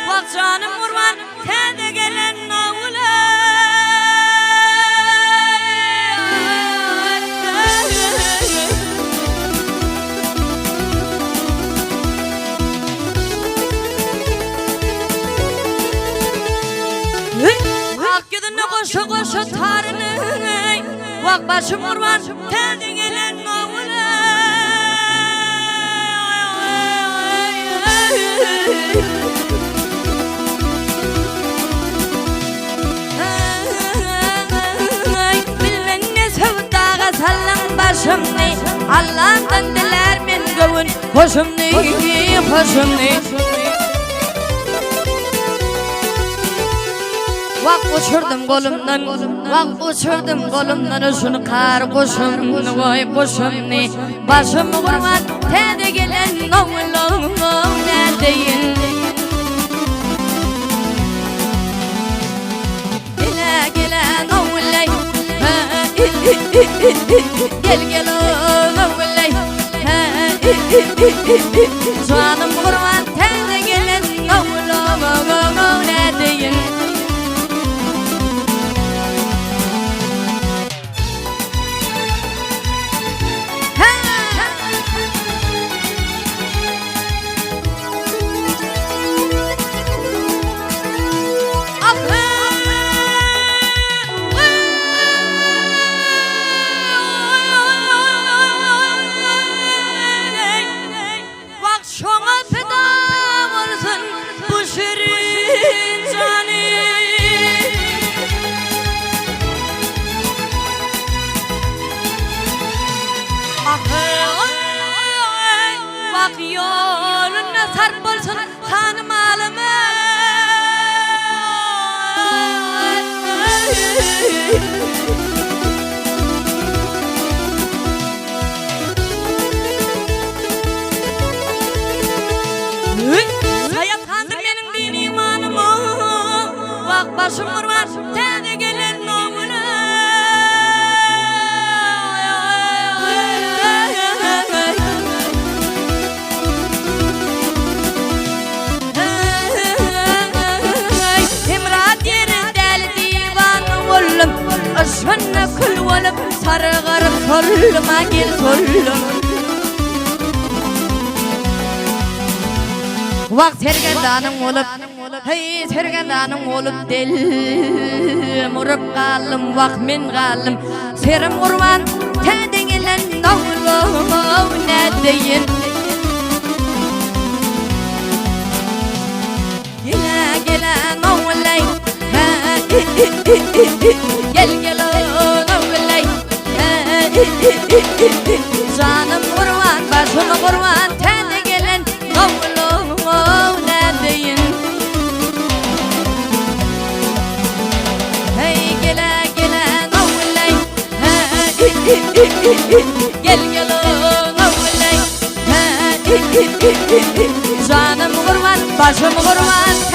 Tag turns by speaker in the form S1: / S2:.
S1: Bak canım kurban tende gelen navule. Ak gidinle koşu koşu tarını. Bak başım kurban tende gelen navule. Allah'tan diler men gövün hoşumni hoşumni Vak uçurdum kolumdan Vak uçurdum kolumdan şunu kar koşumni Vay koşumni Başımı kurban tede gelen oğlum neredeyin Gele gelen oğlay Gel gel oğlum Canım kurban tende gelen oğlum neredeyin Bak yoluna sarp olsun hanım alımı Hayat kandır benim din imanımı Bak başım kurban tende gelen nomunu Aşkına kul olup sarıgar soluma gel solum Vak sergendanım olup Hey sergendanım olup del Murup kalım vak men kalım Serim kurban teden gelen oğlum ne deyin Gele gelen oğlay Gel gel oğlum biley Canım kurban başımı kurban tende gelen oğlum neredeyin Hey gele gelen oğlum Gel gel oğlum biley Canım kurban başımı kurban